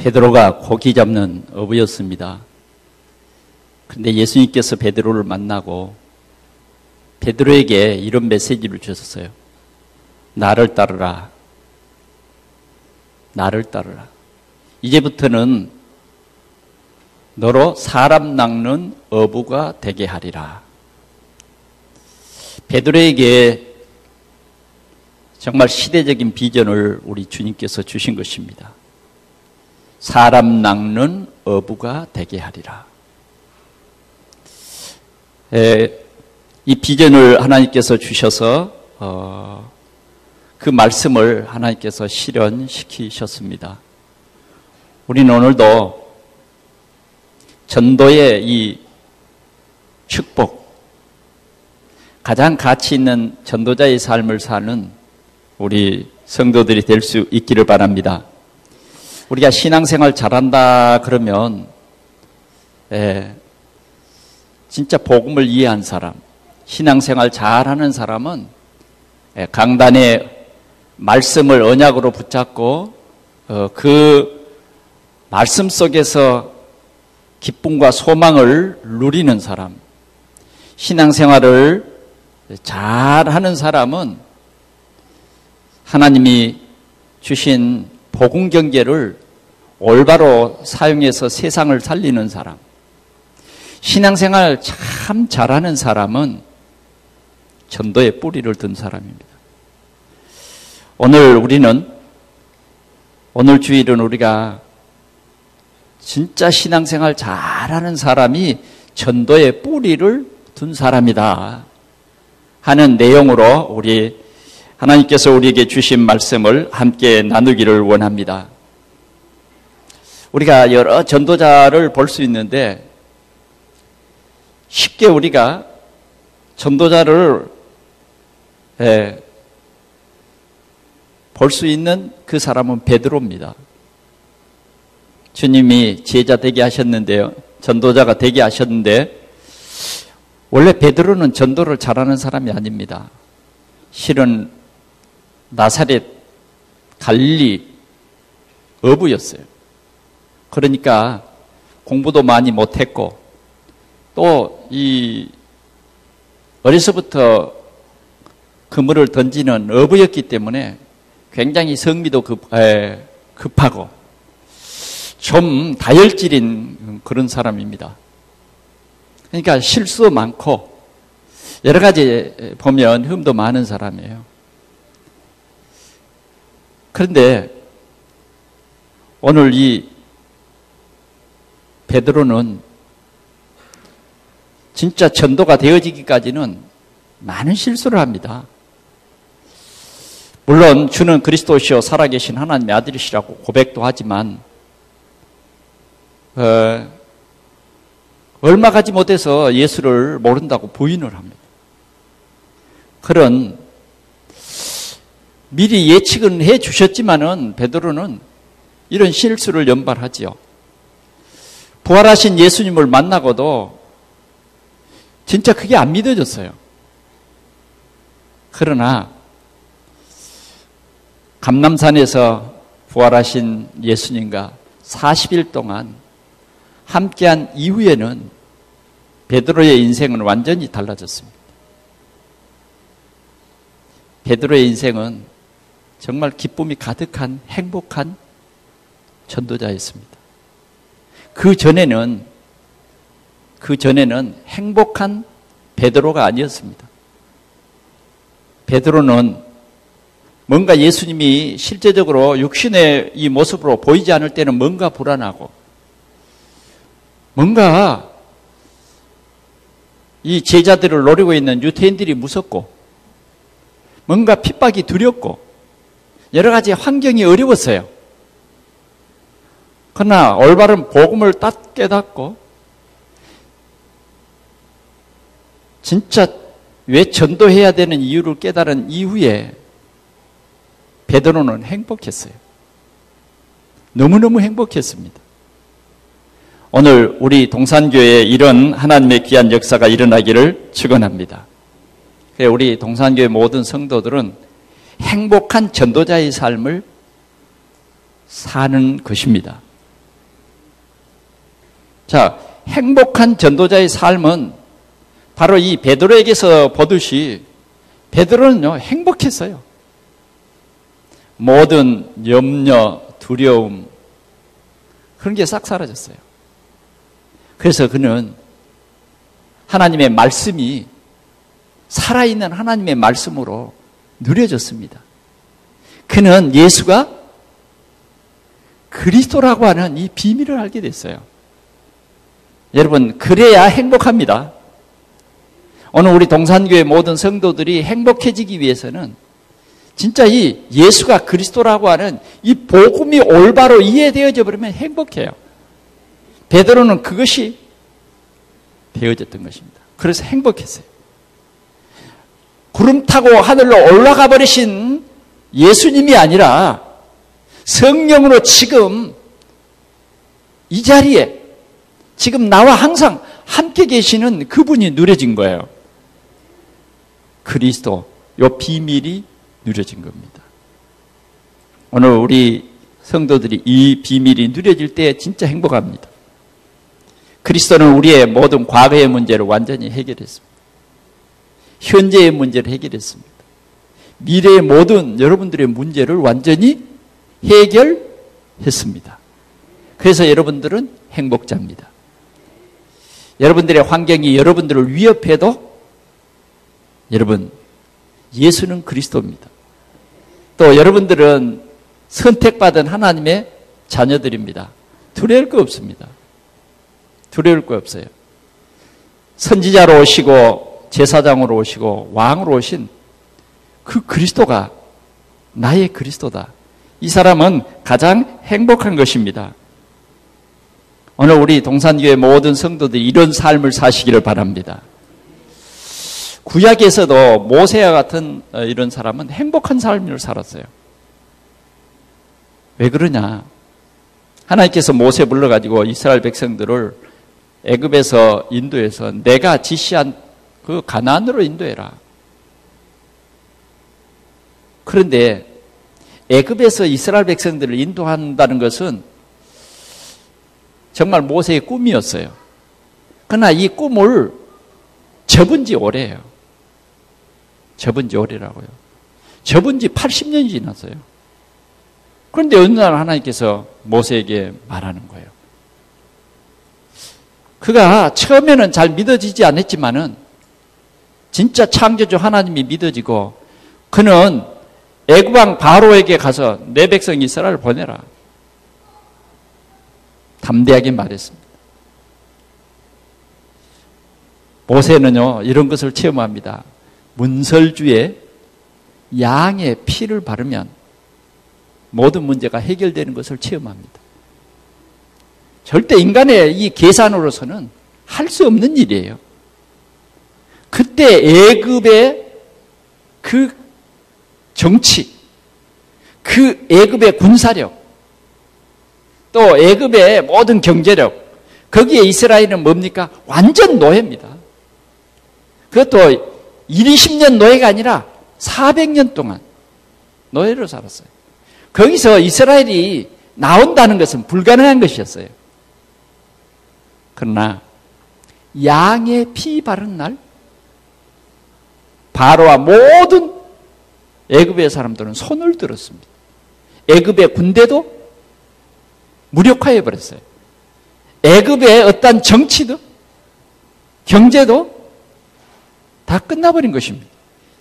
베드로가 고기 잡는 어부였습니다. 그런데 예수님께서 베드로를 만나고 베드로에게 이런 메시지를 주셨어요. 나를 따르라. 나를 따르라. 이제부터는 너로 사람 낚는 어부가 되게 하리라. 베드로에게 정말 시대적인 비전을 우리 주님께서 주신 것입니다. 사람 낚는 어부가 되게 하리라. 이 비전을 하나님께서 주셔서 그 말씀을 하나님께서 실현시키셨습니다. 우리는 오늘도 전도의 이 축복, 가장 가치 있는 전도자의 삶을 사는 우리 성도들이 될 수 있기를 바랍니다. 우리가 신앙생활 잘한다 그러면 진짜 복음을 이해한 사람, 신앙생활 잘하는 사람은 강단의 말씀을 언약으로 붙잡고 그 말씀 속에서 기쁨과 소망을 누리는 사람, 신앙생활을 잘하는 사람은 하나님이 주신 복음 경계를 올바로 사용해서 세상을 살리는 사람, 신앙생활 참 잘하는 사람은 전도의 뿌리를 든 사람입니다. 오늘 주일은 우리가 진짜 신앙생활 잘하는 사람이 전도의 뿌리를 둔 사람이다 하는 내용으로 우리 하나님께서 우리에게 주신 말씀을 함께 나누기를 원합니다. 우리가 여러 전도자를 볼 수 있는데 쉽게 우리가 전도자를 볼 수 있는 그 사람은 베드로입니다. 주님이 제자 되게 하셨는데요. 전도자가 되게 하셨는데 원래 베드로는 전도를 잘하는 사람이 아닙니다. 실은 나사렛 갈릴리 어부였어요. 그러니까 공부도 많이 못했고 또 이 어려서부터 그물을 던지는 어부였기 때문에 굉장히 성미도 급하고 좀 다혈질인 그런 사람입니다. 그러니까 실수도 많고 여러 가지 보면 흠도 많은 사람이에요. 그런데 오늘 이 베드로는 진짜 전도가 되어지기까지는 많은 실수를 합니다. 물론 주는 그리스도시요 살아계신 하나님의 아들이시라고 고백도 하지만 얼마 가지 못해서 예수를 모른다고 부인을 합니다. 그런 미리 예측은 해 주셨지만은 베드로는 이런 실수를 연발하지요. 부활하신 예수님을 만나고도 진짜 그게 안 믿어졌어요. 그러나 감람산에서 부활하신 예수님과 40일 동안 함께한 이후에는 베드로의 인생은 완전히 달라졌습니다. 베드로의 인생은 정말 기쁨이 가득한 행복한 전도자였습니다. 그 전에는 행복한 베드로가 아니었습니다. 베드로는 뭔가 예수님이 실제적으로 육신의 이 모습으로 보이지 않을 때는 뭔가 불안하고 뭔가 이 제자들을 노리고 있는 유대인들이 무섭고 뭔가 핍박이 두렵고 여러 가지 환경이 어려웠어요. 그러나 올바른 복음을 딱 깨닫고 진짜 왜 전도해야 되는 이유를 깨달은 이후에 베드로는 행복했어요. 너무너무 행복했습니다. 오늘 우리 동산교회에 이런 하나님의 귀한 역사가 일어나기를 축원합니다. 우리 동산교회 모든 성도들은 행복한 전도자의 삶을 사는 것입니다. 자, 행복한 전도자의 삶은 바로 이 베드로에게서 보듯이 베드로는요, 행복했어요. 모든 염려, 두려움, 그런 게 싹 사라졌어요. 그래서 그는 하나님의 말씀이 살아있는 하나님의 말씀으로 누려졌습니다. 그는 예수가 그리스도라고 하는 이 비밀을 알게 됐어요. 여러분, 그래야 행복합니다. 오늘 우리 동산교회 모든 성도들이 행복해지기 위해서는 진짜 이 예수가 그리스도라고 하는 이 복음이 올바로 이해되어져 버리면 행복해요. 베드로는 그것이 되어졌던 것입니다. 그래서 행복했어요. 구름 타고 하늘로 올라가 버리신 예수님이 아니라 성령으로 지금 이 자리에 지금 나와 항상 함께 계시는 그분이 누려진 거예요. 그리스도, 요 비밀이 누려진 겁니다. 오늘 우리 성도들이 이 비밀이 누려질 때 진짜 행복합니다. 그리스도는 우리의 모든 과거의 문제를 완전히 해결했습니다. 현재의 문제를 해결했습니다. 미래의 모든 여러분들의 문제를 완전히 해결했습니다. 그래서 여러분들은 행복자입니다. 여러분들의 환경이 여러분들을 위협해도 여러분, 예수는 그리스도입니다. 또 여러분들은 선택받은 하나님의 자녀들입니다. 두려울 거 없습니다. 두려울 거 없어요. 선지자로 오시고 제사장으로 오시고 왕으로 오신 그 그리스도가 나의 그리스도다. 이 사람은 가장 행복한 것입니다. 오늘 우리 동산교회 모든 성도들이 이런 삶을 사시기를 바랍니다. 구약에서도 모세와 같은 이런 사람은 행복한 삶을 살았어요. 왜 그러냐? 하나님께서 모세 불러가지고 이스라엘 백성들을 애굽에서 인도해서 내가 지시한 그 가나안으로 인도해라. 그런데 애굽에서 이스라엘 백성들을 인도한다는 것은 정말 모세의 꿈이었어요. 그러나 이 꿈을 접은 지 오래예요. 접은 지 오래라고요. 접은 지 80년이 지났어요. 그런데 어느 날 하나님께서 모세에게 말하는 거예요. 그가 처음에는 잘 믿어지지 않았지만은 진짜 창조주 하나님이 믿어지고 그는 애굽왕 바로에게 가서 내 백성 이스라엘을 보내라. 담대하게 말했습니다. 모세는요, 이런 것을 체험합니다. 문설주에 양의 피를 바르면 모든 문제가 해결되는 것을 체험합니다. 절대 인간의 이 계산으로서는 할 수 없는 일이에요. 그때 애굽의 그 정치, 그 애굽의 군사력, 또 애굽의 모든 경제력, 거기에 이스라엘은 뭡니까? 완전 노예입니다. 그것도 20년 노예가 아니라 400년 동안 노예로 살았어요. 거기서 이스라엘이 나온다는 것은 불가능한 것이었어요. 그러나 양의 피 바른 날 바로와 모든 애굽의 사람들은 손을 들었습니다. 애굽의 군대도 무력화해 버렸어요. 애굽의 어떤 정치도 경제도 다 끝나버린 것입니다.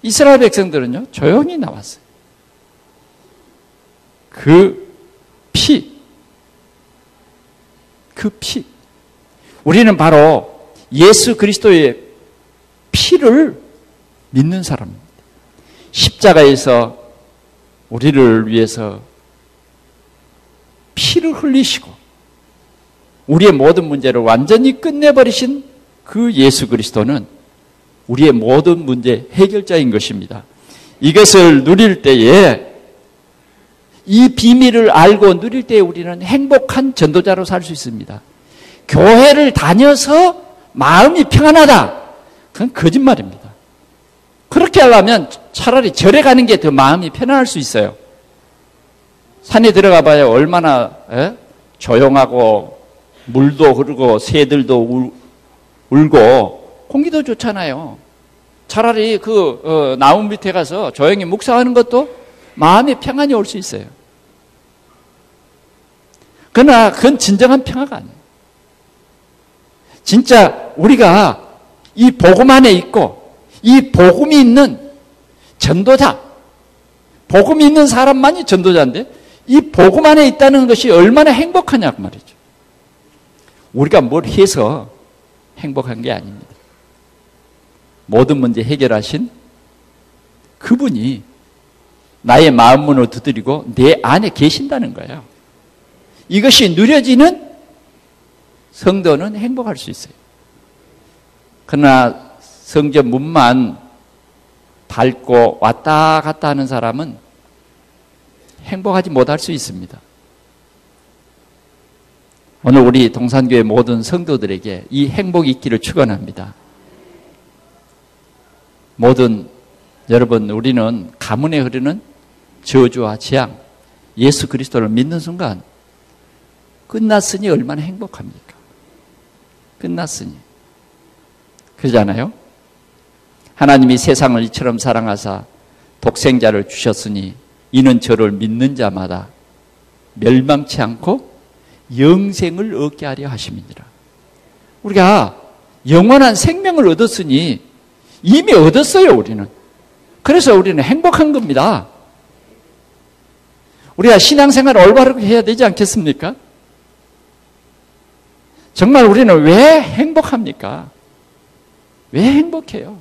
이스라엘 백성들은요, 조용히 나왔어요. 그 피. 우리는 바로 예수 그리스도의 피를 믿는 사람입니다. 십자가에서 우리를 위해서 피를 흘리시고 우리의 모든 문제를 완전히 끝내버리신 그 예수 그리스도는 우리의 모든 문제 해결자인 것입니다. 이것을 누릴 때에 이 비밀을 알고 누릴 때에 우리는 행복한 전도자로 살 수 있습니다. 교회를 다녀서 마음이 평안하다. 그건 거짓말입니다. 그렇게 하려면 차라리 절에 가는 게 더 마음이 편안할 수 있어요. 산에 들어가 봐야 얼마나 조용하고 물도 흐르고 새들도 울고 공기도 좋잖아요. 차라리 그 나무 밑에 가서 조용히 묵상하는 것도 마음의 평안이 올 수 있어요. 그러나 그건 진정한 평화가 아니에요. 진짜 우리가 이 복음 안에 있고 이 복음이 있는 전도자, 복음이 있는 사람만이 전도자인데 이 복음 안에 있다는 것이 얼마나 행복하냐고 말이죠. 우리가 뭘 해서 행복한 게 아닙니다. 모든 문제 해결하신 그분이 나의 마음 문을 두드리고 내 안에 계신다는 거예요. 이것이 누려지는 성도는 행복할 수 있어요. 그러나 성전 문만 밟고 왔다 갔다 하는 사람은 행복하지 못할 수 있습니다. 오늘 우리 동산교회 모든 성도들에게 이 행복이 있기를 축원합니다. 모든 여러분, 우리는 가문에 흐르는 저주와 재앙, 예수 그리스도를 믿는 순간 끝났으니 얼마나 행복합니까? 끝났으니. 그러잖아요. 하나님이 세상을 이처럼 사랑하사 독생자를 주셨으니 이는 저를 믿는 자마다 멸망치 않고 영생을 얻게 하려 하심이니라. 우리가 영원한 생명을 얻었으니 이미 얻었어요, 우리는. 그래서 우리는 행복한 겁니다. 우리가 신앙생활을 올바르게 해야 되지 않겠습니까? 정말 우리는 왜 행복합니까? 왜 행복해요?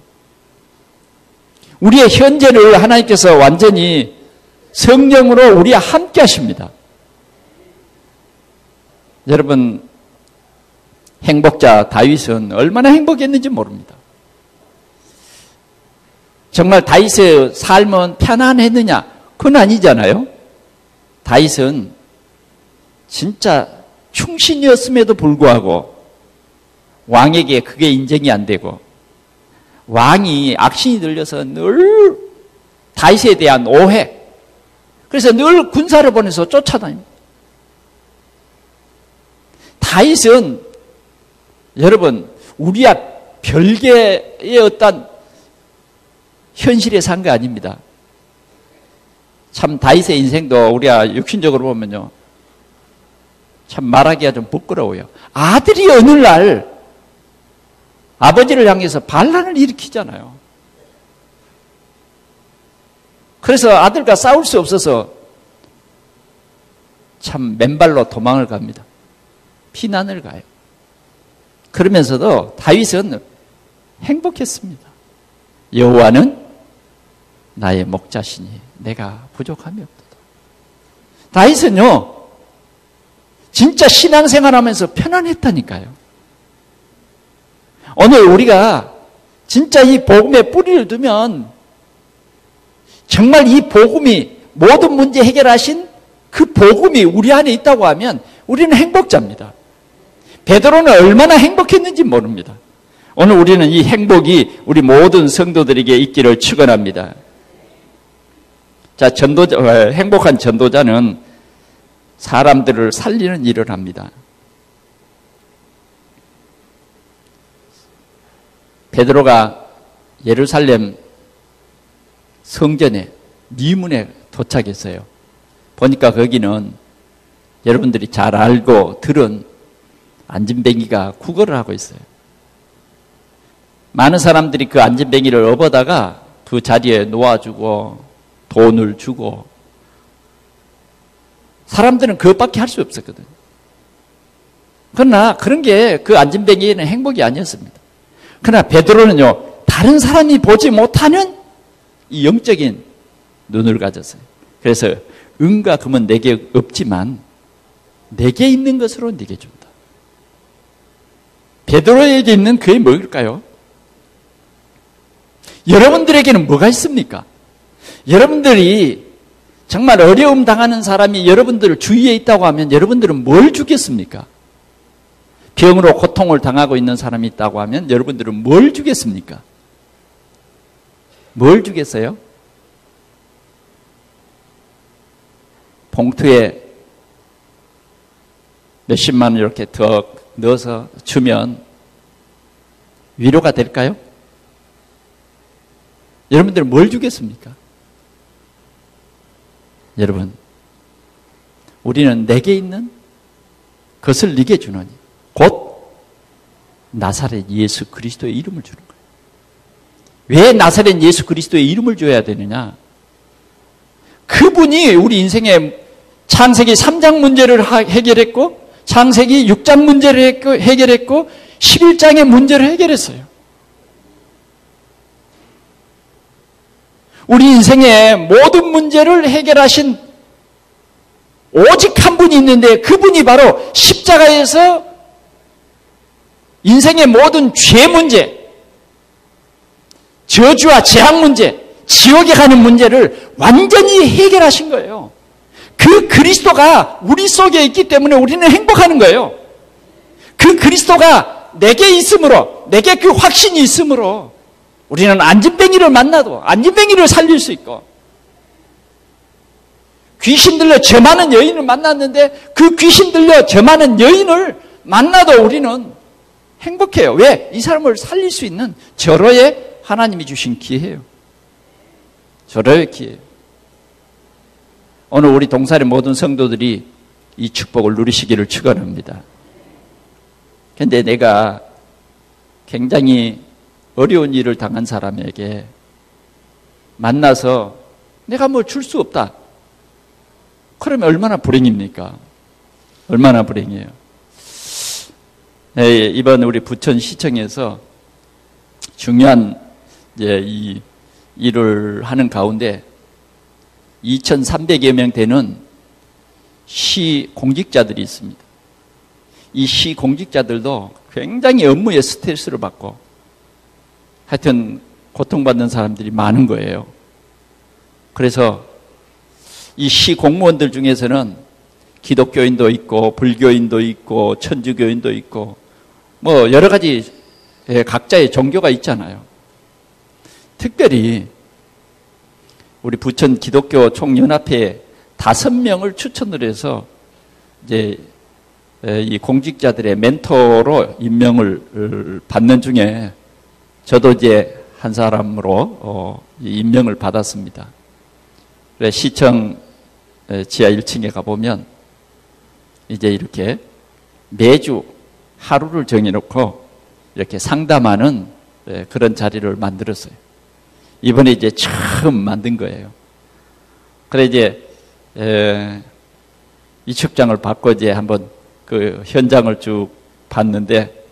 우리의 현재를 하나님께서 완전히 성령으로 우리와 함께 하십니다. 여러분, 행복자 다윗은 얼마나 행복했는지 모릅니다. 정말 다윗의 삶은 편안했느냐? 그건 아니잖아요. 다윗은 진짜 충신이었음에도 불구하고 왕에게 그게 인정이 안 되고 왕이 악신이 들려서 늘 다윗에 대한 오해, 그래서 늘 군사를 보내서 쫓아다닙니다. 다윗은 여러분 우리와 별개의 어떤 현실에 산 거 아닙니다. 참 다윗의 인생도 우리가 육신적으로 보면요, 참 말하기가 좀 부끄러워요. 아들이 어느 날 아버지를 향해서 반란을 일으키잖아요. 그래서 아들과 싸울 수 없어서 참 맨발로 도망을 갑니다. 피난을 가요. 그러면서도 다윗은 행복했습니다. 여호와는 나의 목자시니 내가 부족함이 없도다. 다윗은요, 진짜 신앙생활하면서 편안했다니까요. 오늘 우리가 진짜 이 복음에 뿌리를 두면 정말 이 복음이 모든 문제 해결하신 그 복음이 우리 안에 있다고 하면 우리는 행복자입니다. 베드로는 얼마나 행복했는지 모릅니다. 오늘 우리는 이 행복이 우리 모든 성도들에게 있기를 축원합니다. 자, 행복한 전도자는 사람들을 살리는 일을 합니다. 베드로가 예루살렘 성전에 미문에 도착했어요. 보니까 거기는 여러분들이 잘 알고 들은 안진뱅이가 구걸을 하고 있어요. 많은 사람들이 그 안진뱅이를 업어다가 그 자리에 놓아주고 돈을 주고, 사람들은 그것밖에 할 수 없었거든요. 그러나 그런 게 그 안진뱅이에는 행복이 아니었습니다. 그러나 베드로는요, 다른 사람이 보지 못하는 이 영적인 눈을 가졌어요. 그래서 은과 금은 내게 없지만 내게 있는 것으로 네게 준다. 베드로에게 있는 그게 뭘까요? 여러분들에게는 뭐가 있습니까? 여러분들이 정말 어려움 당하는 사람이 여러분들 주위에 있다고 하면 여러분들은 뭘 주겠습니까? 병으로 고통을 당하고 있는 사람이 있다고 하면 여러분들은 뭘 주겠습니까? 뭘 주겠어요? 봉투에 몇십만 원 이렇게 더 넣어서 주면 위로가 될까요? 여러분들 뭘 주겠습니까? 여러분, 우리는 내게 있는 것을 네게 주노니 곧 나사렛 예수 그리스도의 이름을 주는 거예요. 왜 나사렛 예수 그리스도의 이름을 줘야 되느냐? 그분이 우리 인생의 창세기 3장 문제를 해결했고 창세기 6장 문제를 해결했고 11장의 문제를 해결했어요. 우리 인생의 모든 문제를 해결하신 오직 한 분이 있는데 그분이 바로 십자가에서 인생의 모든 죄 문제, 저주와 재앙 문제, 지옥에 가는 문제를 완전히 해결하신 거예요. 그 그리스도가 우리 속에 있기 때문에 우리는 행복하는 거예요. 그 그리스도가 내게 있으므로, 내게 그 확신이 있으므로 우리는 안진뱅이를 만나도 안진뱅이를 살릴 수 있고, 귀신 들려 점하는 여인을 만났는데 그 귀신 들려 점하는 여인을 만나도 우리는 행복해요. 왜? 이 사람을 살릴 수 있는 절호의 하나님이 주신 기회예요. 절호의 기회예요. 오늘 우리 동산의 모든 성도들이 이 축복을 누리시기를 축원합니다. 그런데 내가 굉장히 어려운 일을 당한 사람에게 만나서 내가 뭐 줄 수 없다. 그러면 얼마나 불행입니까? 얼마나 불행이에요. 네, 이번 우리 부천시청에서 중요한 이 일을 하는 가운데 2,300여 명 되는 시 공직자들이 있습니다. 이 시 공직자들도 굉장히 업무에 스트레스를 받고 하여튼 고통받는 사람들이 많은 거예요. 그래서 이 시 공무원들 중에서는 기독교인도 있고 불교인도 있고 천주교인도 있고 뭐 여러 가지 각자의 종교가 있잖아요. 특별히 우리 부천 기독교 총연합회 5명을 추천을 해서 이제 이 공직자들의 멘토로 임명을 받는 중에 저도 이제 한 사람으로 임명을 받았습니다. 시청 지하 1층에 가보면 이제 이렇게 매주 하루를 정해놓고 이렇게 상담하는 그런 자리를 만들었어요. 이번에 이제 처음 만든 거예요. 그래 이제 이 축장을 받고 이제 한번 그 현장을 쭉 봤는데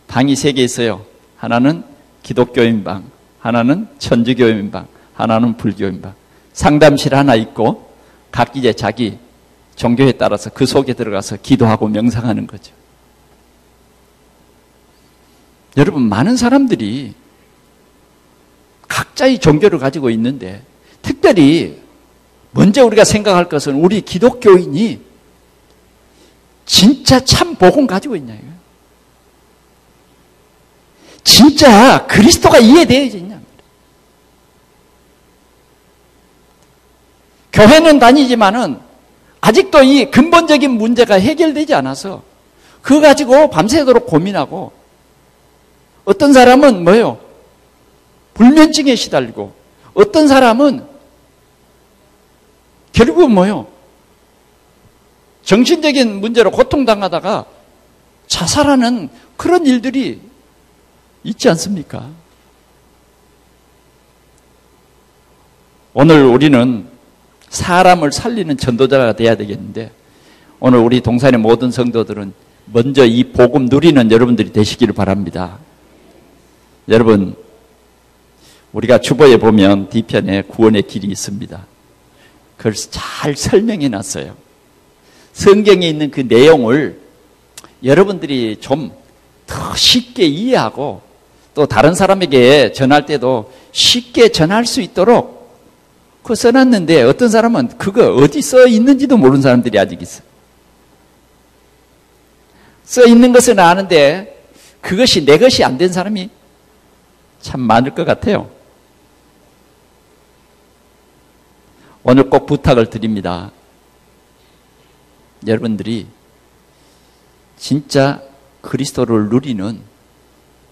방이 3개 있어요. 하나는 기독교인 방, 하나는 천주교인 방, 하나는 불교인 방. 상담실 하나 있고 각 이제 자기 종교에 따라서 그 속에 들어가서 기도하고 명상하는 거죠. 여러분, 많은 사람들이 각자의 종교를 가지고 있는데 특별히 먼저 우리가 생각할 것은 우리 기독교인이 진짜 참 복음 가지고 있냐 이거예요. 진짜 그리스도가 이해되어져 있냐. 교회는 다니지만은 아직도 이 근본적인 문제가 해결되지 않아서 그거 가지고 밤새도록 고민하고 어떤 사람은 뭐예요? 불면증에 시달리고 어떤 사람은 결국은 뭐예요? 정신적인 문제로 고통당하다가 자살하는 그런 일들이 있지 않습니까? 오늘 우리는 사람을 살리는 전도자가 돼야 되겠는데 오늘 우리 동산의 모든 성도들은 먼저 이 복음 누리는 여러분들이 되시기를 바랍니다. 여러분, 우리가 주보에 보면 뒤편에 구원의 길이 있습니다. 그걸 잘 설명해 놨어요. 성경에 있는 그 내용을 여러분들이 좀 더 쉽게 이해하고 또 다른 사람에게 전할 때도 쉽게 전할 수 있도록 그거 써놨는데 어떤 사람은 그거 어디 써 있는지도 모르는 사람들이 아직 있어요. 써 있는 것은 아는데 그것이 내 것이 안 된 사람이 참 많을 것 같아요. 오늘 꼭 부탁을 드립니다. 여러분들이 진짜 그리스도를 누리는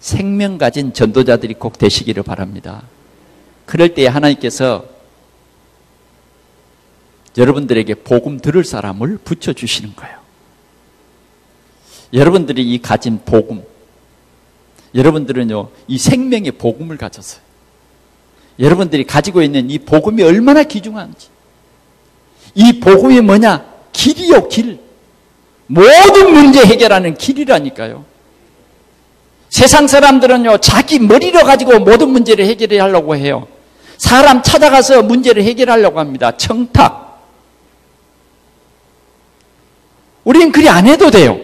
생명 가진 전도자들이 꼭 되시기를 바랍니다. 그럴 때 하나님께서 여러분들에게 복음 들을 사람을 붙여주시는 거예요. 여러분들이 이 가진 복음, 여러분들은요, 이 생명의 복음을 가졌어요. 여러분들이 가지고 있는 이 복음이 얼마나 귀중한지. 이 복음이 뭐냐? 길이요, 길. 모든 문제 해결하는 길이라니까요. 세상 사람들은요, 자기 머리로 가지고 모든 문제를 해결하려고 해요. 사람 찾아가서 문제를 해결하려고 합니다. 청탁. 우리는 그리 안 해도 돼요.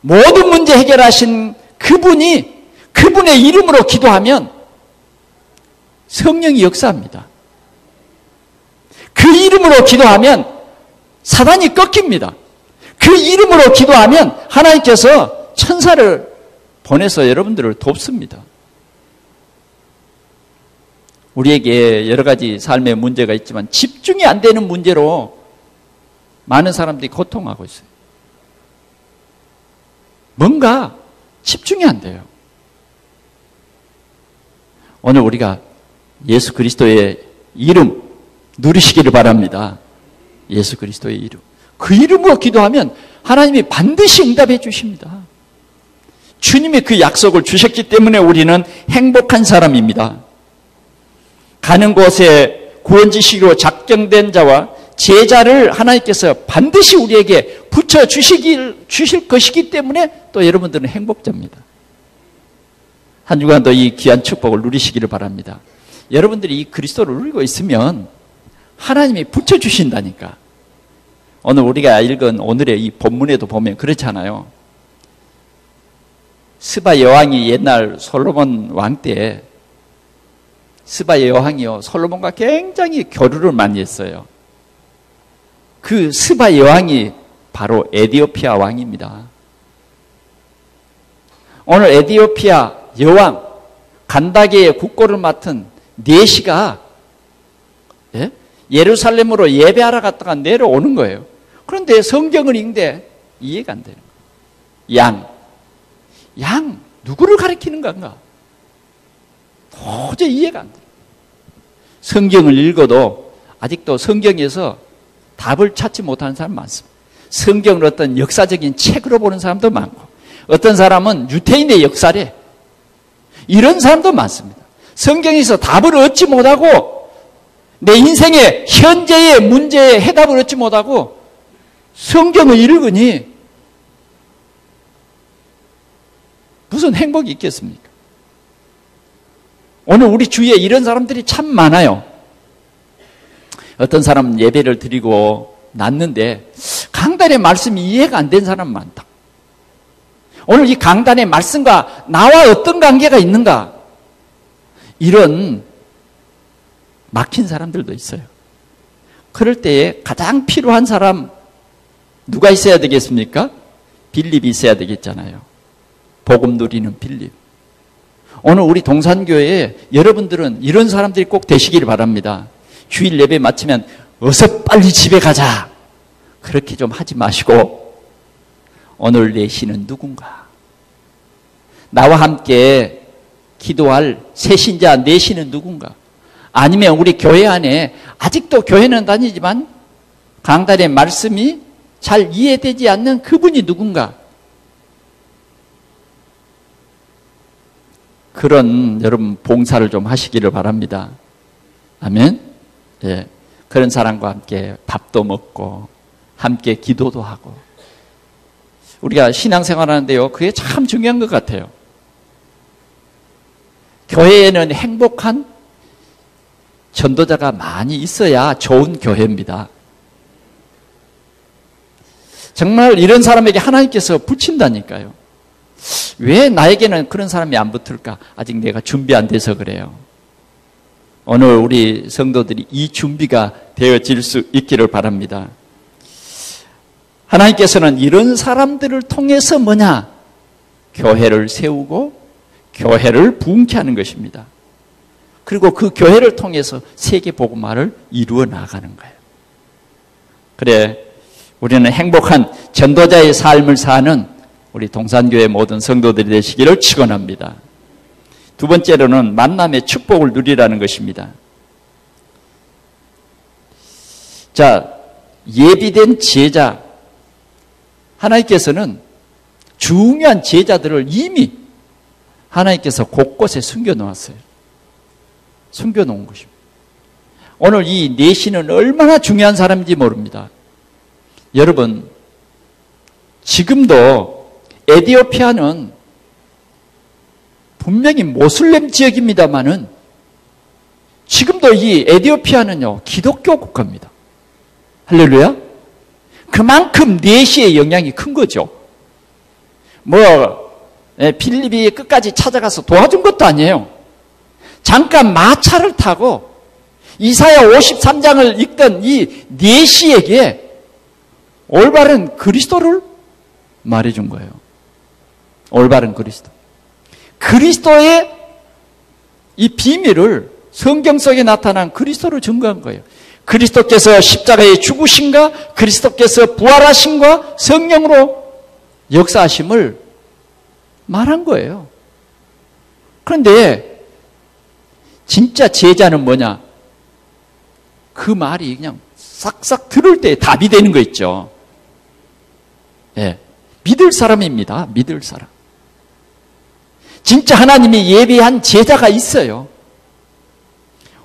모든 문제 해결하신 그분의 이름으로 기도하면 성령이 역사합니다. 그 이름으로 기도하면 사단이 꺾입니다. 그 이름으로 기도하면 하나님께서 천사를 보내서 여러분들을 돕습니다. 우리에게 여러 가지 삶의 문제가 있지만 집중이 안 되는 문제로 많은 사람들이 고통하고 있어요. 뭔가 집중이 안 돼요. 오늘 우리가 예수 그리스도의 이름 누리시기를 바랍니다. 예수 그리스도의 이름. 그 이름으로 기도하면 하나님이 반드시 응답해 주십니다. 주님이 그 약속을 주셨기 때문에 우리는 행복한 사람입니다. 가는 곳에 구원지시기로 작정된 자와 제자를 하나님께서 반드시 우리에게 주실 것이기 때문에 또 여러분들은 행복자입니다. 한 주간도 이 귀한 축복을 누리시기를 바랍니다. 여러분들이 이 그리스도를 누리고 있으면 하나님이 붙여주신다니까. 오늘 우리가 읽은 오늘의 이 본문에도 보면 그렇잖아요. 스바 여왕이 옛날 솔로몬 왕 때 스바 여왕이요, 솔로몬과 굉장히 교류를 많이 했어요. 그 스바 여왕이 바로 에디오피아 왕입니다. 오늘 에디오피아 여왕 간다게의 국고를 맡은 네시가 예루살렘으로 예배하러 갔다가 내려오는 거예요. 그런데 성경을 읽는데 이해가 안 되는 거예요. 양 누구를 가리키는 건가? 도저히 이해가 안 돼요. 성경을 읽어도 아직도 성경에서 답을 찾지 못하는 사람 많습니다. 성경을 어떤 역사적인 책으로 보는 사람도 많고, 어떤 사람은 유태인의 역사래, 이런 사람도 많습니다. 성경에서 답을 얻지 못하고 내 인생의 현재의 문제에 해답을 얻지 못하고 성경을 읽으니 무슨 행복이 있겠습니까? 오늘 우리 주위에 이런 사람들이 참 많아요. 어떤 사람은 예배를 드리고 났는데 강단의 말씀이 이해가 안 된 사람 많다. 오늘 이 강단의 말씀과 나와 어떤 관계가 있는가? 이런 막힌 사람들도 있어요. 그럴 때에 가장 필요한 사람 누가 있어야 되겠습니까? 빌립이 있어야 되겠잖아요. 복음 누리는 빌립. 오늘 우리 동산교회에 여러분들은 이런 사람들이 꼭 되시기를 바랍니다. 주일 예배 마치면 어서 빨리 집에 가자, 그렇게 좀 하지 마시고 오늘 내 신은 누군가? 나와 함께 기도할 새신자 내 신은 누군가? 아니면 우리 교회 안에 아직도 교회는 다니지만 강단의 말씀이 잘 이해되지 않는 그분이 누군가? 그런 여러분 봉사를 좀 하시기를 바랍니다. 아멘. 예, 그런 사람과 함께 밥도 먹고 함께 기도도 하고, 우리가 신앙생활하는데요, 그게 참 중요한 것 같아요. 교회에는 행복한 전도자가 많이 있어야 좋은 교회입니다. 정말 이런 사람에게 하나님께서 붙인다니까요. 왜 나에게는 그런 사람이 안 붙을까? 아직 내가 준비 안 돼서 그래요. 오늘 우리 성도들이 이 준비가 되어질 수 있기를 바랍니다. 하나님께서는 이런 사람들을 통해서 뭐냐? 교회를 세우고 교회를 부흥케 하는 것입니다. 그리고 그 교회를 통해서 세계 복음화를 이루어 나가는 거예요. 그래, 우리는 행복한 전도자의 삶을 사는 우리 동산교회 모든 성도들이 되시기를 축원합니다. 두 번째로는 만남의 축복을 누리라는 것입니다. 자, 예비된 제자. 하나님께서는 중요한 제자들을 이미 하나님께서 곳곳에 숨겨놓았어요. 숨겨놓은 것입니다. 오늘 이 내시는 얼마나 중요한 사람인지 모릅니다. 여러분, 지금도 에티오피아는 분명히 모슬렘 지역입니다만은 지금도 이 에티오피아는요, 기독교 국가입니다. 할렐루야. 그만큼 내시의 영향이 큰 거죠. 필립이 끝까지 찾아가서 도와준 것도 아니에요. 잠깐 마차를 타고 이사야 53장을 읽던 이 내시에게 올바른 그리스도를 말해준 거예요. 올바른 그리스도. 그리스도의 이 비밀을 성경 속에 나타난 그리스도를 증거한 거예요. 그리스도께서 십자가에 죽으신가, 그리스도께서 부활하신과 성령으로 역사하심을 말한 거예요. 그런데 진짜 제자는 뭐냐? 그 말이 그냥 싹싹 들을 때 답이 되는 거 있죠. 예, 믿을 사람입니다. 믿을 사람. 진짜 하나님이 예비한 제자가 있어요.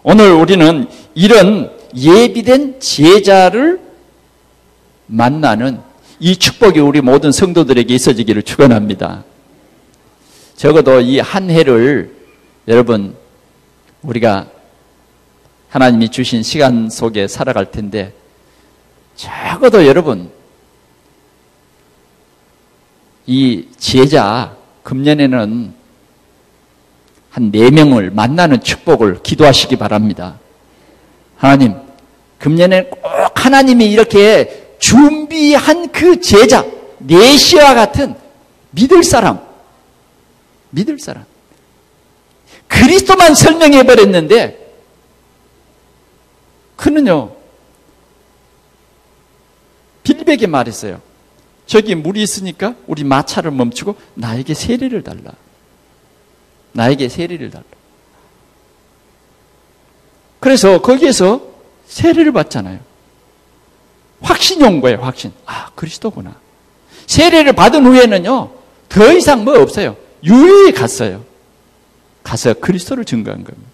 오늘 우리는 이런 예비된 제자를 만나는 이 축복이 우리 모든 성도들에게 있어지기를 축원합니다. 적어도 이 한 해를 여러분 우리가 하나님이 주신 시간 속에 살아갈 텐데 적어도 여러분 이 제자 금년에는 한 4명을 만나는 축복을 기도하시기 바랍니다. 하나님, 금년에 꼭 하나님이 이렇게 준비한 그 제자, 내시와 같은 믿을 사람. 그리스도만 설명해버렸는데, 그는요, 빌립에게 말했어요. 저기 물이 있으니까 우리 마차를 멈추고 나에게 세례를 달라. 나에게 세례를 달라. 그래서 거기에서 세례를 받잖아요. 확신이 온 거예요, 확신. 아, 그리스도구나. 세례를 받은 후에는요, 더 이상 뭐 없어요. 유유히 갔어요. 가서 그리스도를 증거한 겁니다.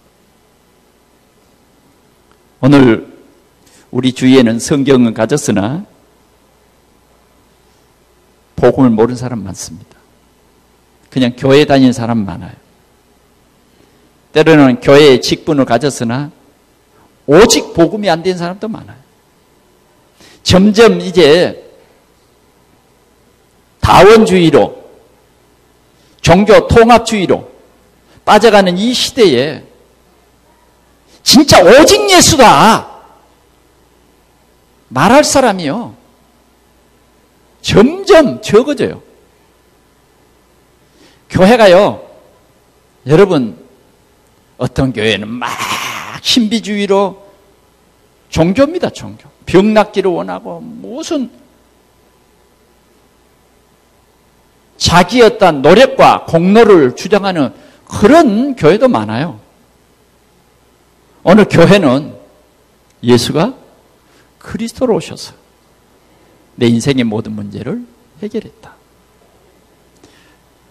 오늘 우리 주위에는 성경은 가졌으나 복음을 모르는 사람 많습니다. 그냥 교회 다니는 사람 많아요. 때로는 교회의 직분을 가졌으나 오직 복음이 안 된 사람도 많아요. 점점 이제 다원주의로 종교 통합주의로 빠져가는 이 시대에 진짜 오직 예수다 말할 사람이요 점점 적어져요. 교회가요, 여러분, 어떤 교회는 막 신비주의로 종교입니다, 종교. 병 낫기를 원하고 무슨 자기 어떤 노력과 공로를 주장하는 그런 교회도 많아요. 오늘 교회는 예수가 그리스도로 오셔서 내 인생의 모든 문제를 해결했다.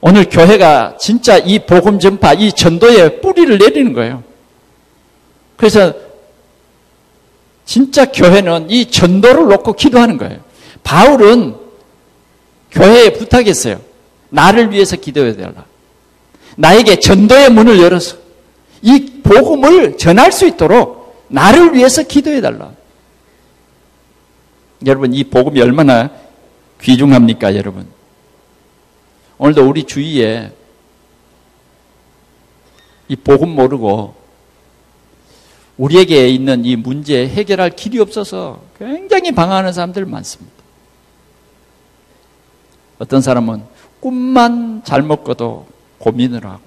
오늘 교회가 진짜 이 복음 전파, 이 전도에 뿌리를 내리는 거예요. 그래서 진짜 교회는 이 전도를 놓고 기도하는 거예요. 바울은 교회에 부탁했어요. 나를 위해서 기도해달라. 나에게 전도의 문을 열어서 이 복음을 전할 수 있도록 나를 위해서 기도해달라. 여러분, 이 복음이 얼마나 귀중합니까, 여러분? 오늘도 우리 주위에 이 복음 모르고 우리에게 있는 이 문제 해결할 길이 없어서 굉장히 방황하는 사람들 많습니다. 어떤 사람은 꿈만 잘못 꿔도 고민을 하고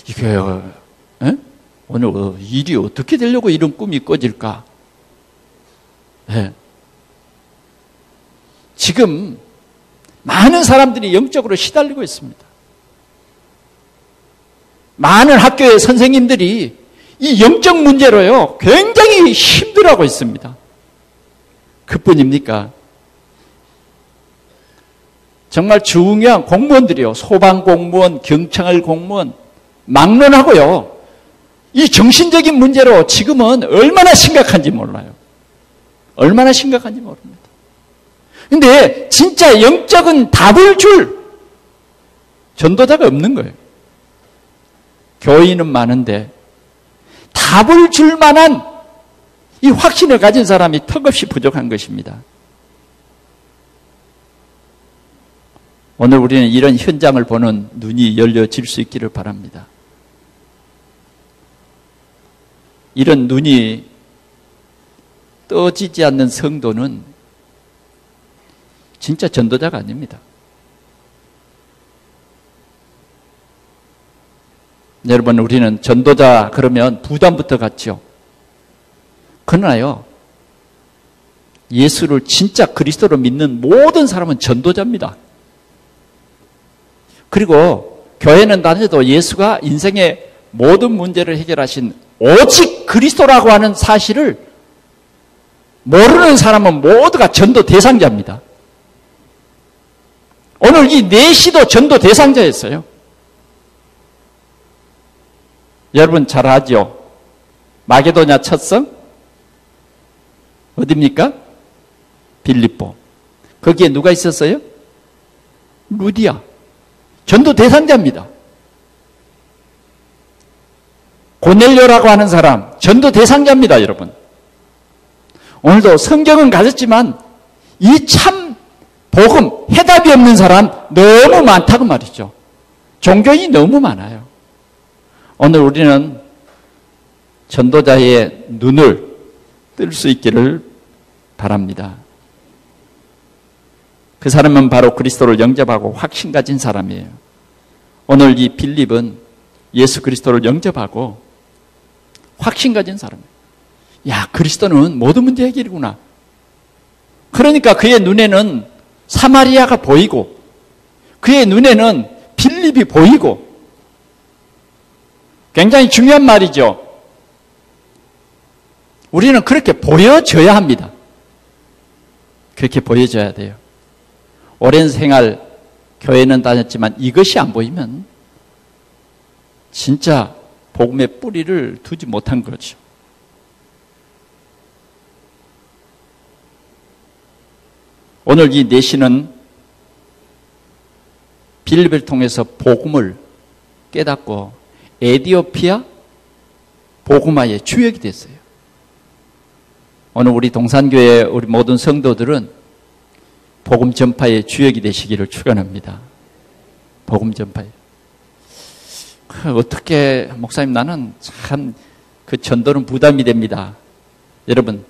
이게 오늘 일이 어떻게 되려고 이런 꿈이 꿔질까? 네. 지금 많은 사람들이 영적으로 시달리고 있습니다. 많은 학교의 선생님들이 이 영적 문제로요, 굉장히 힘들어하고 있습니다. 그뿐입니까? 정말 중요한 공무원들이요, 소방공무원, 경찰 공무원, 막론하고요, 이 정신적인 문제로 지금은 얼마나 심각한지 몰라요. 얼마나 심각한지 모릅니다. 근데 진짜 영적인 답을 줄 전도자가 없는 거예요. 교인은 많은데 답을 줄 만한 이 확신을 가진 사람이 턱없이 부족한 것입니다. 오늘 우리는 이런 현장을 보는 눈이 열려질 수 있기를 바랍니다. 이런 눈이 떠지지 않는 성도는 진짜 전도자가 아닙니다. 여러분, 우리는 전도자 그러면 부담부터 갖죠. 그러나요, 예수를 진짜 그리스도로 믿는 모든 사람은 전도자입니다. 그리고 교회는 다녀도 예수가 인생의 모든 문제를 해결하신 오직 그리스도라고 하는 사실을 모르는 사람은 모두가 전도 대상자입니다. 오늘 이 내시도 전도 대상자였어요. 여러분 잘 아죠? 마게도냐 첫성 어디입니까? 빌립보. 거기에 누가 있었어요? 루디아. 전도 대상자입니다. 고넬료라고 하는 사람 전도 대상자입니다, 여러분. 오늘도 성경은 가졌지만 이 참 복음, 해답이 없는 사람 너무 많다고 말이죠. 종교인이 너무 많아요. 오늘 우리는 전도자의 눈을 뜰 수 있기를 바랍니다. 그 사람은 바로 그리스도를 영접하고 확신 가진 사람이에요. 오늘 이 빌립은 예수 그리스도를 영접하고 확신 가진 사람이에요. 야, 그리스도는 모든 문제 해결이구나. 그러니까 그의 눈에는 사마리아가 보이고 그의 눈에는 빌립이 보이고, 굉장히 중요한 말이죠. 우리는 그렇게 보여져야 합니다. 그렇게 보여져야 돼요. 오랜 생활 교회는 다녔지만 이것이 안 보이면 진짜 복음의 뿌리를 두지 못한 거죠. 오늘 이 내시는 빌립을 통해서 복음을 깨닫고 에디오피아 복음화의 주역이 됐어요. 오늘 우리 동산교회 우리 모든 성도들은 복음 전파의 주역이 되시기를 축원합니다. 복음 전파에. 어떻게 목사님, 나는 참 그 전도는 부담이 됩니다. 여러분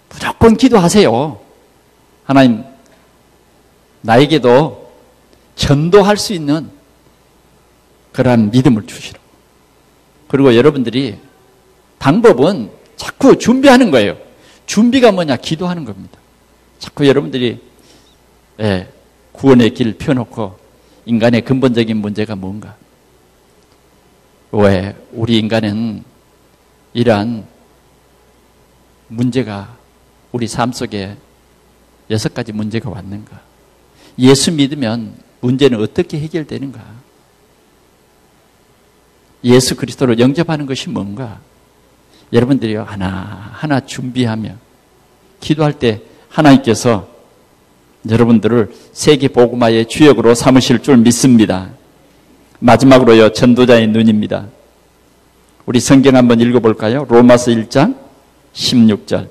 무조건 기도하세요. 하나님 나에게도 전도할 수 있는 그러한 믿음을 주시라고. 그리고 여러분들이 방법은 자꾸 준비하는 거예요. 준비가 뭐냐? 기도하는 겁니다. 자꾸 여러분들이 구원의 길을 펴놓고 인간의 근본적인 문제가 뭔가? 왜 우리 인간은 이러한 문제가 우리 삶 속에 6가지 문제가 왔는가? 예수 믿으면 문제는 어떻게 해결되는가? 예수 그리스도를 영접하는 것이 뭔가? 여러분들이 하나하나 준비하며 기도할 때 하나님께서 여러분들을 세계 복음화의 주역으로 삼으실 줄 믿습니다. 마지막으로요, 전도자의 눈입니다. 우리 성경 한번 읽어볼까요? 로마서 1장 16절.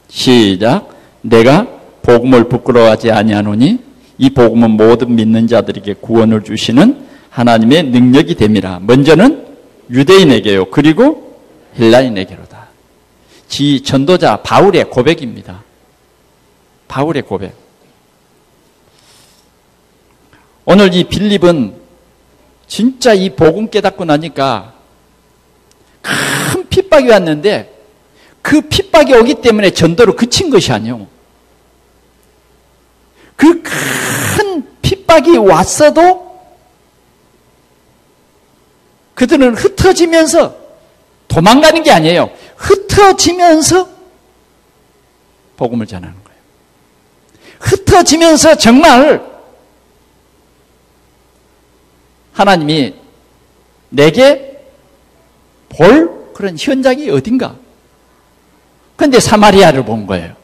시작. 내가 복음을 부끄러워하지 아니하노니 이 복음은 모든 믿는 자들에게 구원을 주시는 하나님의 능력이 됨이라. 먼저는 유대인에게요, 그리고 헬라인에게로다. 전도자 바울의 고백입니다. 바울의 고백. 오늘 이 빌립은 진짜 이 복음 깨닫고 나니까 큰 핍박이 왔는데 그 핍박이 오기 때문에 전도를 그친 것이 아니요. 그 큰 핍박이 왔어도 그들은 흩어지면서 도망가는 게 아니에요. 흩어지면서 복음을 전하는 거예요. 흩어지면서 정말 하나님이 내게 볼 그런 현장이 어딘가. 그런데 사마리아를 본 거예요.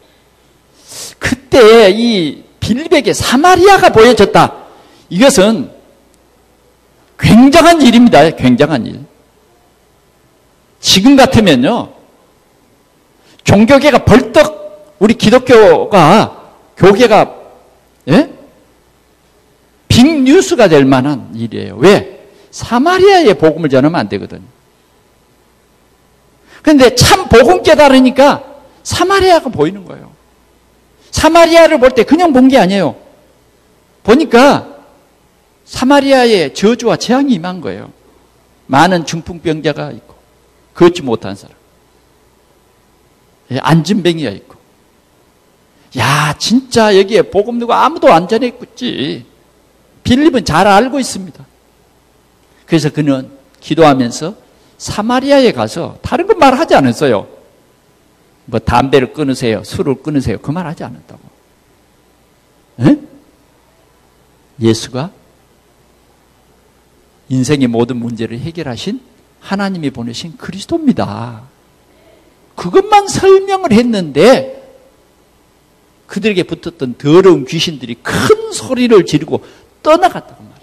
그때 이 빌립에게 사마리아가 보여졌다. 이것은 굉장한 일입니다. 굉장한 일. 지금 같으면요, 종교계가 벌떡 우리 기독교가 교계가 빅뉴스가 될 만한 일이에요. 왜? 사마리아에 복음을 전하면 안 되거든요. 그런데 참 복음 깨달으니까 사마리아가 보이는 거예요. 사마리아를 볼 때 그냥 본 게 아니에요. 보니까 사마리아에 저주와 재앙이 임한 거예요. 많은 중풍병자가 있고 걷지 못한 사람, 안진뱅이가 있고. 야, 진짜 여기에 복음 누가 아무도 안 전했겠지. 빌립은 잘 알고 있습니다. 그래서 그는 기도하면서 사마리아에 가서 다른 건 말하지 않았어요. 뭐 담배를 끊으세요, 술을 끊으세요, 그 말 하지 않았다고. 에? 예수가 인생의 모든 문제를 해결하신 하나님이 보내신 그리스도입니다. 그것만 설명을 했는데 그들에게 붙었던 더러운 귀신들이 큰 소리를 지르고 떠나갔다고 말이에요.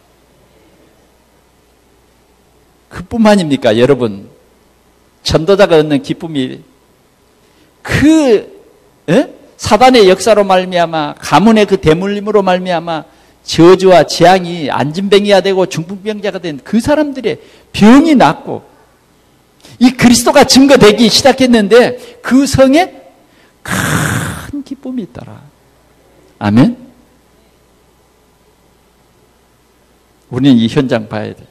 그뿐만입니까? 여러분, 전도자가 얻는 기쁨이 사단의 역사로 말미암아 가문의 그 대물림으로 말미암아 저주와 재앙이 안진뱅이가 되고 중풍병자가 된 그 사람들의 병이 낫고 이 그리스도가 증거되기 시작했는데 그 성에 큰 기쁨이 있더라. 아멘. 우리는 이 현장 봐야 돼요.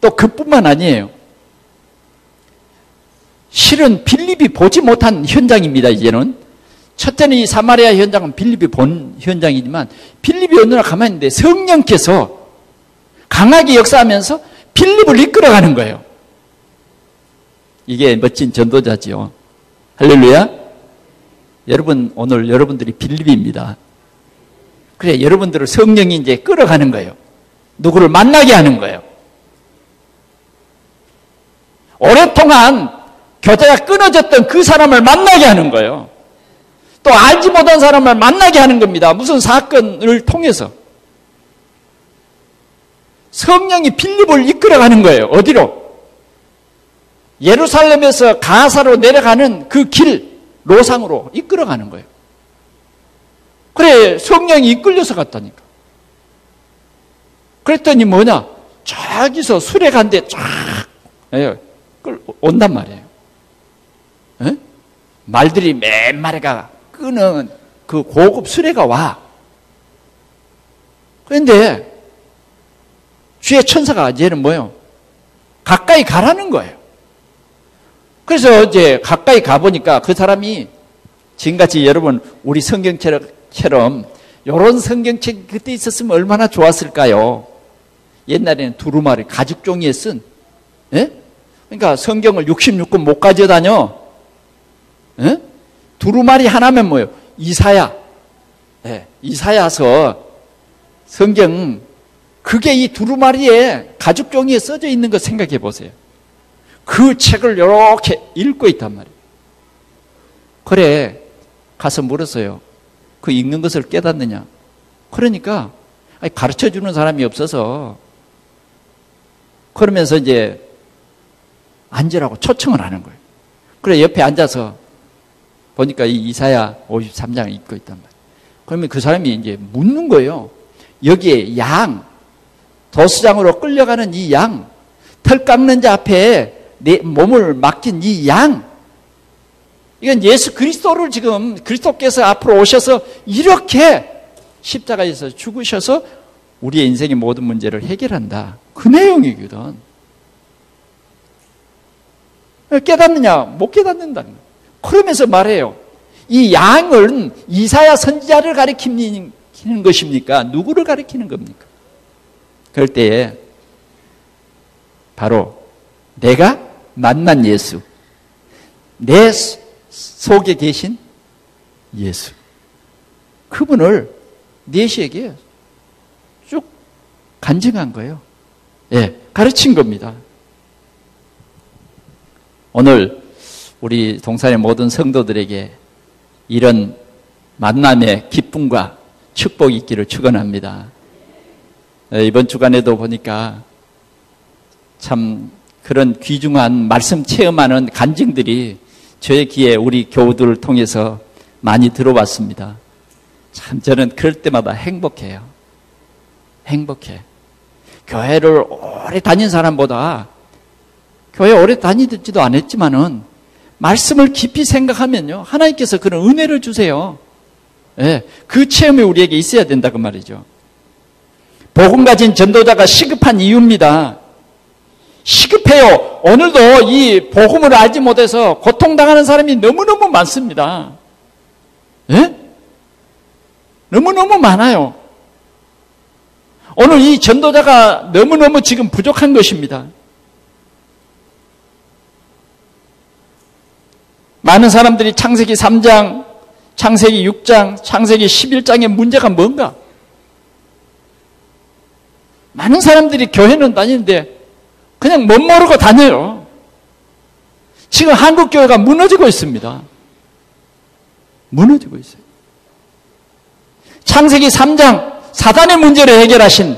또 그뿐만 아니에요. 실은 빌립이 보지 못한 현장입니다. 이제는 첫째는 이 사마리아 현장은 빌립이 본 현장이지만 빌립이 어느 날 가만히 있는데 성령께서 강하게 역사하면서 빌립을 이끌어가는 거예요. 이게 멋진 전도자지요. 할렐루야. 여러분, 오늘 여러분들이 빌립입니다. 그래, 여러분들을 성령이 이제 끌어가는 거예요. 누구를 만나게 하는 거예요. 오랫동안 교제가 끊어졌던 그 사람을 만나게 하는 거예요. 또 알지 못한 사람을 만나게 하는 겁니다. 무슨 사건을 통해서. 성령이 빌립을 이끌어가는 거예요. 어디로? 예루살렘에서 가사로 내려가는 그 길, 로상으로 이끌어가는 거예요. 그래, 성령이 이끌려서 갔다니까. 그랬더니 뭐냐? 저기서 수레간데 쫙 온단 말이에요. 에? 말들이 몇 마리가 끄는 그 고급 수레가 와. 그런데 주의 천사가 이제는 뭐예요? 가까이 가라는 거예요. 그래서 이제 가까이 가보니까 그 사람이 지금같이 여러분 우리 성경처럼 이런 성경책이 그때 있었으면 얼마나 좋았을까요? 옛날에는 두루마리 가죽 종이에 쓴, 예? 그러니까 성경을 66권 못 가져다녀. 예? 두루마리 하나면 뭐예요? 이사야. 예, 이사야서 성경, 그게 이 두루마리에 가죽 종이에 써져 있는 거 생각해 보세요. 그 책을 이렇게 읽고 있단 말이에요. 그래, 가서 물었어요. 그 읽는 것을 깨닫느냐? 그러니까 가르쳐 주는 사람이 없어서 그러면서 이제 앉으라고 초청을 하는 거예요. 그래, 옆에 앉아서 보니까 이 이사야 53장을 읽고 있단 말이에요. 그러면 그 사람이 이제 묻는 거예요. 여기에 양, 도수장으로 끌려가는 이 양, 털 깎는 자 앞에 내 몸을 맡긴 이 양, 이건 예수 그리스도를 지금 그리스도께서 앞으로 오셔서 이렇게 십자가에서 죽으셔서 우리의 인생의 모든 문제를 해결한다. 그 내용이거든. 깨닫느냐? 못 깨닫는다는 거예요. 그러면서 말해요. 이 양은 이사야 선지자를 가리키는 것입니까? 누구를 가리키는 겁니까? 그럴 때에 바로 내가 만난 예수, 내 속에 계신 예수, 그분을 내시에게 쭉 간증한 거예요. 예, 가르친 겁니다. 오늘 우리 동산의 모든 성도들에게 이런 만남의 기쁨과 축복이 있기를 축원합니다. 이번 주간에도 보니까 참 그런 귀중한 말씀 체험하는 간증들이 저의 귀에 우리 교우들을 통해서 많이 들어왔습니다. 참 저는 그럴 때마다 행복해요. 행복해. 교회를 오래 다닌 사람보다 교회 오래 다니지도 않았지만은 말씀을 깊이 생각하면요, 하나님께서 그런 은혜를 주세요. 예, 그 체험이 우리에게 있어야 된다고 말이죠. 복음 가진 전도자가 시급한 이유입니다. 시급해요. 오늘도 이 복음을 알지 못해서 고통당하는 사람이 너무너무 많습니다. 예? 너무너무 많아요. 오늘 이 전도자가 너무너무 지금 부족한 것입니다. 많은 사람들이 창세기 3장, 창세기 6장, 창세기 11장의 문제가 뭔가? 많은 사람들이 교회는 다니는데 그냥 못 모르고 다녀요. 지금 한국 교회가 무너지고 있습니다. 무너지고 있어요. 창세기 3장 사단의 문제를 해결하신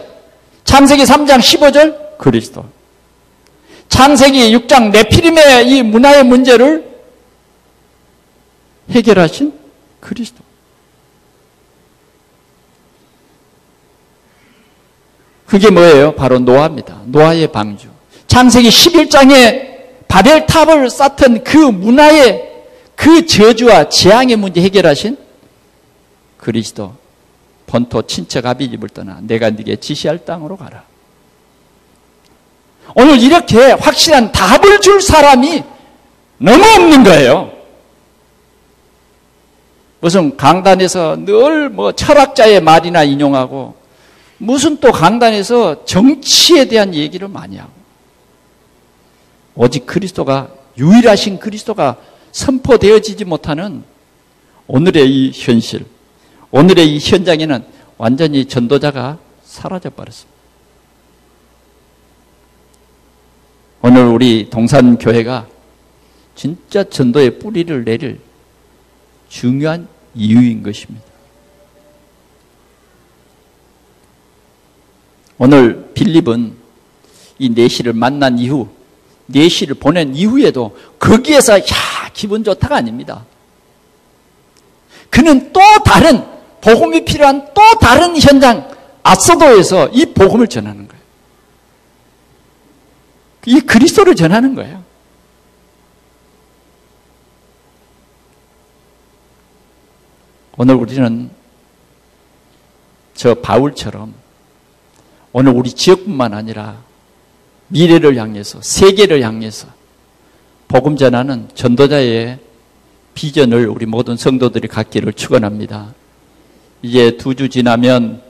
창세기 3장 15절 그리스도. 창세기 6장 네피림의 이 문화의 문제를 해결하신 그리스도. 그게 뭐예요? 바로 노아입니다. 노아의 방주. 창세기 11장에 바벨탑을 쌓던 그 문화의 그 저주와 재앙의 문제 해결하신 그리스도. 본토 친척 아비집을 떠나 내가 네게 지시할 땅으로 가라. 오늘 이렇게 확실한 답을 줄 사람이 너무 없는 거예요. 무슨 강단에서 늘 뭐 철학자의 말이나 인용하고 무슨 또 강단에서 정치에 대한 얘기를 많이 하고 오직 그리스도가 유일하신 그리스도가 선포되어지지 못하는 오늘의 이 현실, 오늘의 이 현장에는 완전히 전도자가 사라져버렸습니다. 오늘 우리 동산교회가 진짜 전도의 뿌리를 내릴 중요한 이유인 것입니다. 오늘 빌립은 이 내시를 만난 이후, 내시를 보낸 이후에도 거기에서 기분 좋다가 아닙니다. 그는 또 다른 복음이 필요한 또 다른 현장 아소도에서 이 복음을 전하는 거예요. 이 그리스도를 전하는 거예요. 오늘 우리는 저 바울처럼 오늘 우리 지역뿐만 아니라 미래를 향해서 세계를 향해서 복음 전하는 전도자의 비전을 우리 모든 성도들이 갖기를 축원합니다. 이제 2주 지나면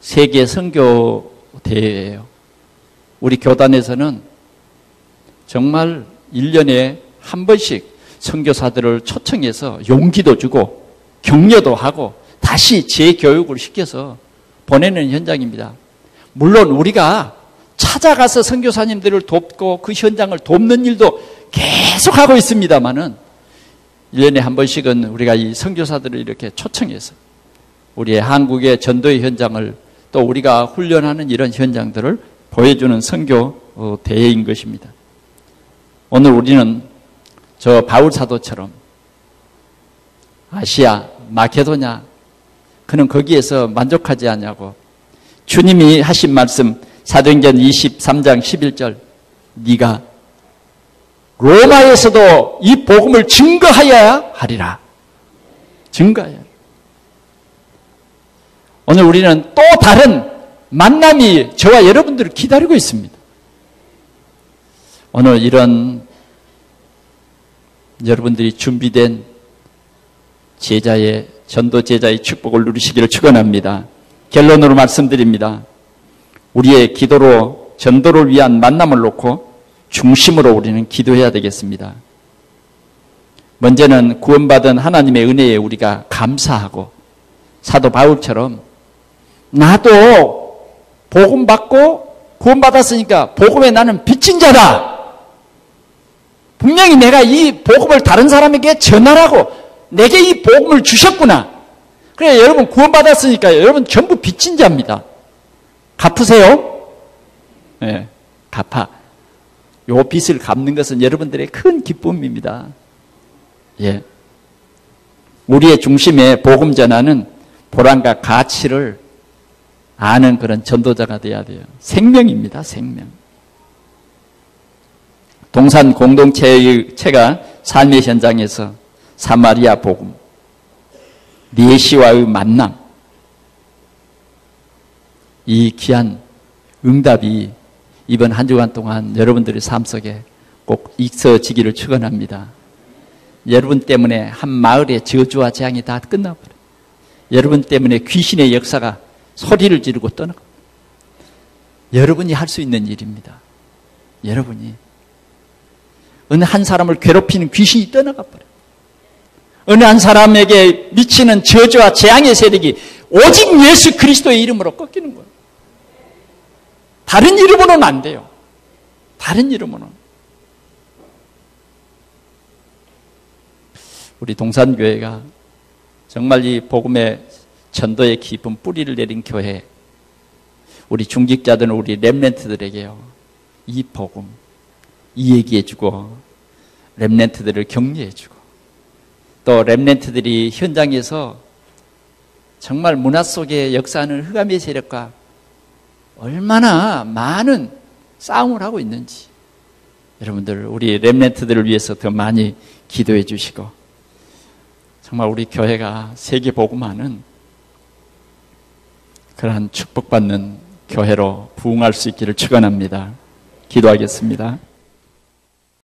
세계 선교 대회예요. 우리 교단에서는 정말 1년에 한 번씩 선교사들을 초청해서 용기도 주고 격려도 하고 다시 재교육을 시켜서 보내는 현장입니다. 물론 우리가 찾아가서 선교사님들을 돕고 그 현장을 돕는 일도 계속하고 있습니다만은 1년에 한 번씩은 우리가 이 선교사들을 이렇게 초청해서 우리의 한국의 전도의 현장을 또 우리가 훈련하는 이런 현장들을 보여주는 선교 대회인 것입니다. 오늘 우리는 저 바울 사도처럼 아시아, 마케도냐, 그는 거기에서 만족하지 않냐고 주님이 하신 말씀 사도행전 23장 11절 네가 로마에서도 이 복음을 증거하여야 하리라. 증거해야. 오늘 우리는 또 다른 만남이 저와 여러분들을 기다리고 있습니다. 오늘 이런 여러분들이 준비된 전도 제자의 축복을 누리시기를 축원합니다. 결론으로 말씀드립니다. 우리의 기도로 전도를 위한 만남을 놓고 중심으로 우리는 기도해야 되겠습니다. 먼저는 구원받은 하나님의 은혜에 우리가 감사하고 사도 바울처럼 나도 복음 받고 구원받았으니까 복음에 나는 빚진 자다. 분명히 내가 이 복음을 다른 사람에게 전하라고 내게 이 복음을 주셨구나. 그래, 여러분 구원받았으니까 여러분 전부 빚진 자입니다. 갚으세요? 네, 갚아. 요 빚을 갚는 것은 여러분들의 큰 기쁨입니다. 예. 우리의 중심에 복음 전하는 보람과 가치를 아는 그런 전도자가 되어야 돼요. 생명입니다, 생명. 동산 공동체의 체가 삶의 현장에서 사마리아 복음, 내시와의 만남, 이 귀한 응답이 이번 한 주간 동안 여러분들의 삶 속에 꼭 있어지기를 축원합니다. 여러분 때문에 한 마을의 저주와 재앙이 다 끝나버려요. 여러분 때문에 귀신의 역사가 소리를 지르고 떠나고, 여러분이 할 수 있는 일입니다. 여러분이 어느 한 사람을 괴롭히는 귀신이 떠나가 버려요. 어느 한 사람에게 미치는 저주와 재앙의 세력이 오직 예수 그리스도의 이름으로 꺾이는 거예요. 다른 이름으로는 안 돼요. 다른 이름으로는. 우리 동산교회가 정말 이 복음의 전도의 깊은 뿌리를 내린 교회, 우리 중직자들은 우리 렘넌트들에게요, 이 복음, 이 얘기해주고 렘넌트들을 격려해주고, 또 렘넌트들이 현장에서 정말 문화 속에 역사하는 흑암의 세력과 얼마나 많은 싸움을 하고 있는지, 여러분들 우리 렘넌트들을 위해서 더 많이 기도해 주시고, 정말 우리 교회가 세계 복음화는 그러한 축복받는 교회로 부흥할 수 있기를 축원합니다. 기도하겠습니다.